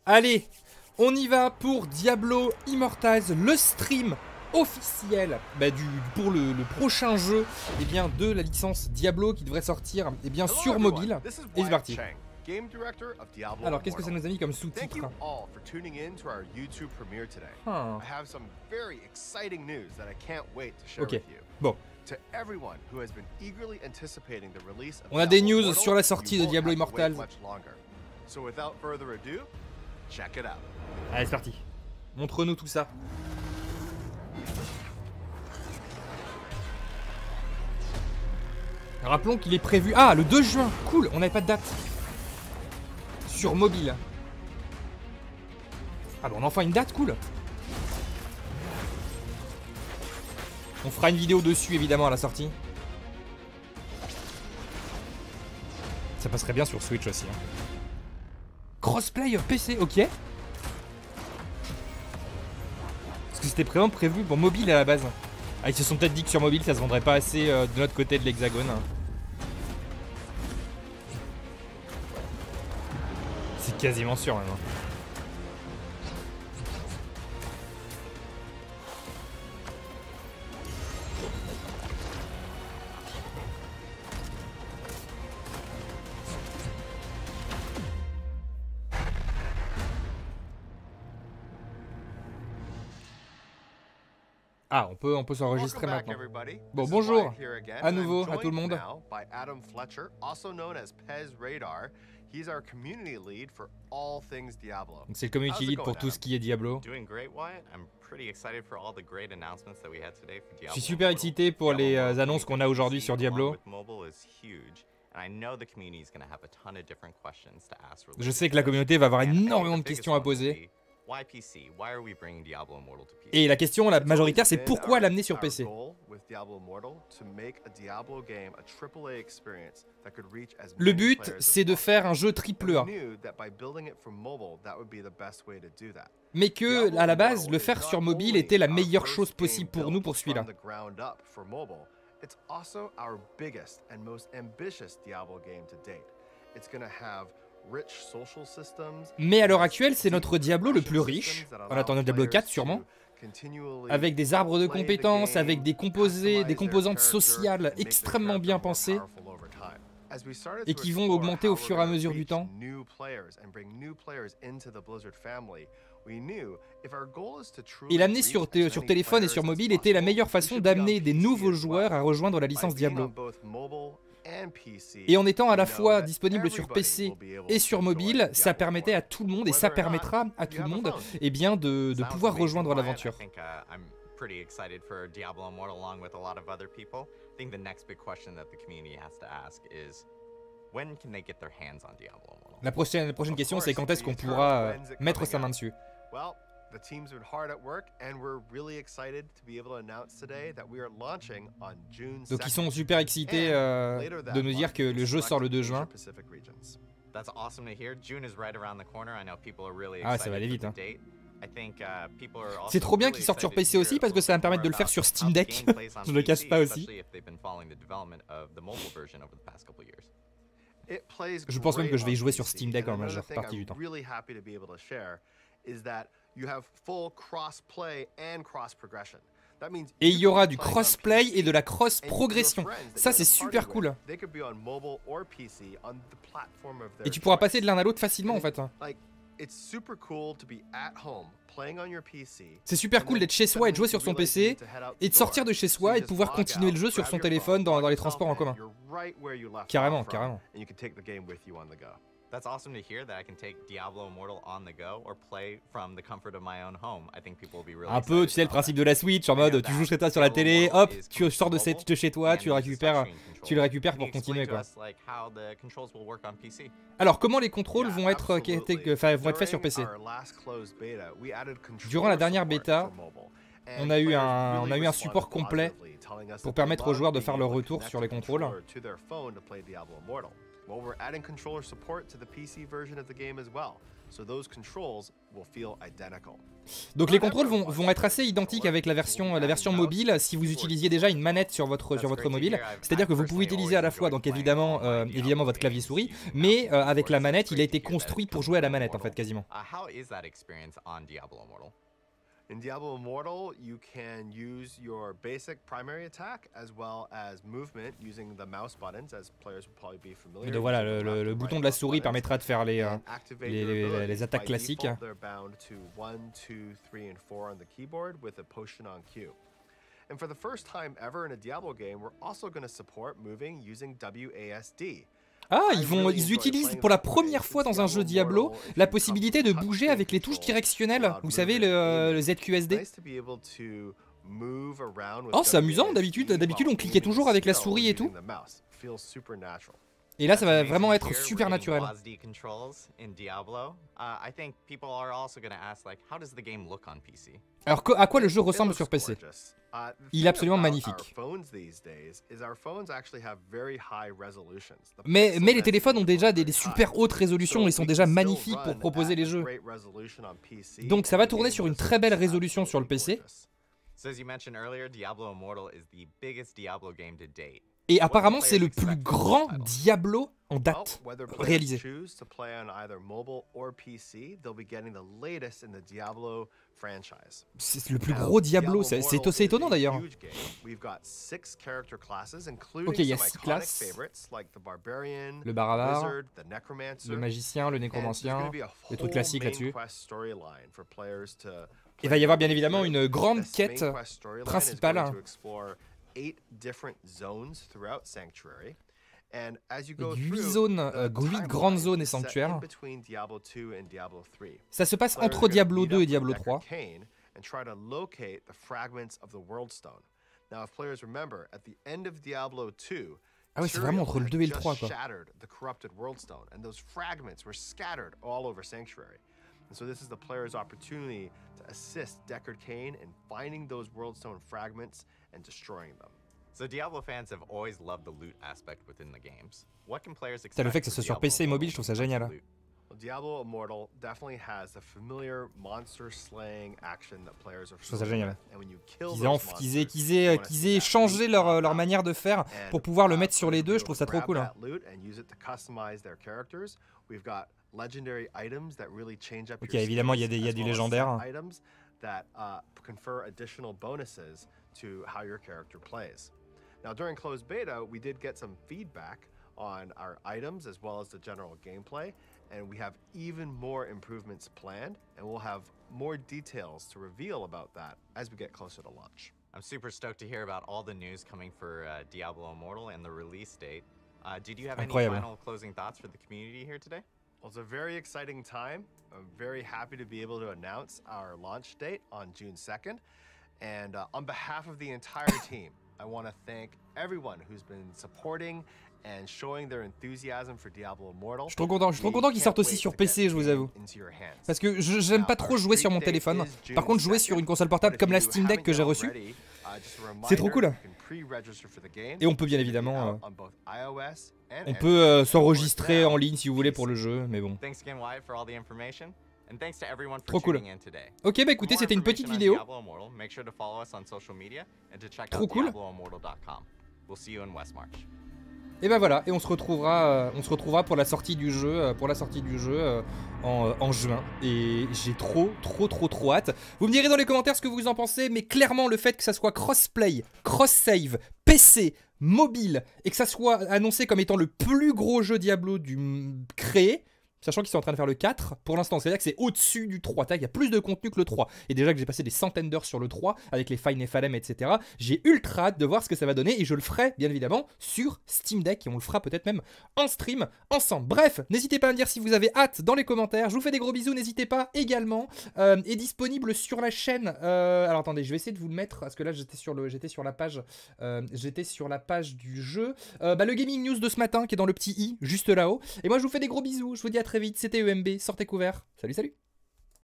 Allez, on y va pour Diablo Immortal, le stream officiel pour le prochain jeu de la licence Diablo qui devrait sortir sur mobile. Et c'est parti. Alors, qu'est-ce que ça nous a mis comme sous-titre? Ok, bon. On a des news sur la sortie de Diablo Immortal. Allez, c'est parti. Montre-nous tout ça. Rappelons qu'il est prévu... Ah, le 2 juin. Cool, on n'avait pas de date. Sur mobile. Ah bon, on a enfin une date, cool. On fera une vidéo dessus, évidemment, à la sortie. Ça passerait bien sur Switch aussi. Hein. Crossplay PC, ok. Parce que c'était vraiment prévu pour mobile à la base. Ah, ils se sont peut-être dit que sur mobile, ça se vendrait pas assez de notre côté de l'hexagone. C'est quasiment sûr maintenant. Ah, on peut s'enregistrer maintenant. Bon, bonjour à nouveau à tout le monde. Donc c'est le community lead pour tout ce qui est Diablo. Je suis super excité pour les annonces qu'on a aujourd'hui sur Diablo. Je sais que la communauté va avoir énormément de questions à poser. Et la question la majoritaire, c'est pourquoi l'amener sur PC? Le but, c'est de faire un jeu AAA. Mais que, à la base, le faire sur mobile était la meilleure chose possible pour nous pour celui-là. Mais à l'heure actuelle, c'est notre Diablo le plus riche, en attendant Diablo 4 sûrement, avec des arbres de compétences, avec des composantes sociales extrêmement bien pensées, et qui vont augmenter au fur et à mesure du temps. Et l'amener sur téléphone et sur mobile était la meilleure façon d'amener des nouveaux joueurs à rejoindre la licence Diablo. Et en étant à la fois disponible sur PC et sur mobile, ça permettait à tout le monde, et ça permettra à tout le monde, de pouvoir rejoindre l'aventure. La prochaine question, c'est quand est-ce qu'on pourra mettre sa main dessus. The team's been hard at work and we're really excited to be able to announce today that we are launching on June 2nd. Donc ils sont super excités de nous dire que le jeu sort le 2 juin. Ah, ça va aller vite. Hein. C'est trop bien qu'ils sortent sur PC aussi parce que ça va me permettre de le faire sur Steam Deck. Je le cache pas aussi. Je pense même que je vais y jouer sur Steam Deck en majeure partie du temps. Et il y aura du crossplay et de la cross-progression. Ça, c'est super cool. Et tu pourras passer de l'un à l'autre facilement, en fait. C'est super cool d'être chez soi et de jouer sur son PC, et de sortir de chez soi et de pouvoir continuer le jeu sur son téléphone dans les transports en commun. Carrément, carrément. That's awesome to hear that I can take Diablo Immortal on the go or play from the comfort of my own home. I think people will be really un peu, tu sais, le principe de la Switch, en mode tu joues chez toi sur la télé, hop, tu sors de chez toi, tu le récupères pour continuer, quoi. Alors, comment les contrôles vont être faits sur PC? Durant la dernière bêta, on a eu un support complet pour permettre aux joueurs de faire leur retour sur les contrôles. Well, we're adding controller support to the PC version of the game as well, so those controls will feel identical. Donc les contrôles vont être assez identiques avec la version mobile si vous utilisiez déjà une manette sur votre mobile. C'est-à-dire que vous pouvez utiliser à la fois donc évidemment votre clavier souris, mais avec la manette, il a été construit pour jouer à la manette en fait quasiment. How is that experience on Diablo Immortal? In Diablo Immortal, you can use your basic primary attack as well as movement using the mouse buttons, as players will probably be familiar. Donc voilà, le bouton de la souris permettra de faire les attaques classiques. They're bound to 1, 2, 3, and 4 on the keyboard with a potion on Q. And for the first time ever in a Diablo game, we're also going to support moving using WASD. Ah, ils utilisent pour la première fois dans un jeu Diablo la possibilité de bouger avec les touches directionnelles. Vous savez, le ZQSD. Oh, c'est amusant, d'habitude on cliquait toujours avec la souris et tout. Et là, ça va vraiment être super naturel. Alors, à quoi le jeu ressemble sur PC? Il est absolument magnifique. Mais les téléphones ont déjà des super hautes résolutions, ils sont déjà magnifiques pour proposer les jeux. Donc ça va tourner sur une très belle résolution sur le PC. Et apparemment, c'est le plus grand Diablo en date réalisé. C'est le plus gros Diablo, c'est étonnant d'ailleurs. Ok, il y a 6 classes. Le barbare, le magicien, le nécromancien, des trucs classiques là-dessus. Il va y avoir bien évidemment une grande quête principale. 8 grandes zones et sanctuaires. Ça se passe entre Diablo 2 et Diablo 3. Ah oui, c'est vraiment entre le 2 et le 3 quoi. And so this is the player's opportunity to assist Deckard Cain in finding those Worldstone fragments and destroying them. So Diablo fans have always loved the loot aspect within the games. What can players expect? Le fait que ce soit sur PC et mobile, je trouve ça génial. Well, Diablo Immortal definitely has the familiar monster slaying action that players are familiar with. And when you kill qu'ils aient changé leur manière de faire pour pouvoir le mettre sur les deux, je trouve ça trop cool. Ok, évidemment, il y a des légendaires. Now, during closed beta, we did get some feedback on our items as well as the general gameplay, and we have even more improvements planned, and we'll have more details to reveal about that as we get closer to launch. I'm super stoked to hear about all the news coming for Diablo Immortal and the release date. Did you have any final closing thoughts for the community here today? Well, it's a very exciting time. I'm very happy to be able to announce our launch date on June 2nd. And on behalf of the entire team, I want to thank everyone who's been supporting and showing their enthusiasm for Diablo Immortal. Je suis trop content qu'il sorte aussi sur PC, je vous avoue. Parce que j'aime pas trop jouer sur mon téléphone. Par contre, jouer sur une console portable comme la Steam Deck que j'ai reçue, c'est trop cool. Et on peut bien évidemment... on peut s'enregistrer en ligne si vous voulez pour le jeu, mais bon. Trop cool. Ok, bah écoutez, c'était une petite vidéo. Trop cool. Et bah voilà, et on se retrouvera pour la sortie du jeu, en juin. Et j'ai trop hâte. Vous me direz dans les commentaires ce que vous en pensez, mais clairement le fait que ça soit crossplay, cross-save, PC, mobile, et que ça soit annoncé comme étant le plus gros jeu Diablo créé, sachant qu'ils sont en train de faire le 4 pour l'instant, c'est-à-dire que c'est au-dessus du 3. Il y a plus de contenu que le 3. Et déjà que j'ai passé des centaines d'heures sur le 3 avec les Fine FLM, etc. J'ai ultra hâte de voir ce que ça va donner et je le ferai bien évidemment sur Steam Deck et on le fera peut-être même en stream ensemble. Bref, n'hésitez pas à me dire si vous avez hâte dans les commentaires. Je vous fais des gros bisous, n'hésitez pas également. Est disponible sur la chaîne. Alors attendez, je vais essayer de vous le mettre parce que là j'étais sur la page du jeu. Le Gaming News de ce matin qui est dans le petit i juste là-haut. Et moi je vous fais des gros bisous. Je vous dis à très vite. C'était EMB. Sortez couverts. Salut, salut.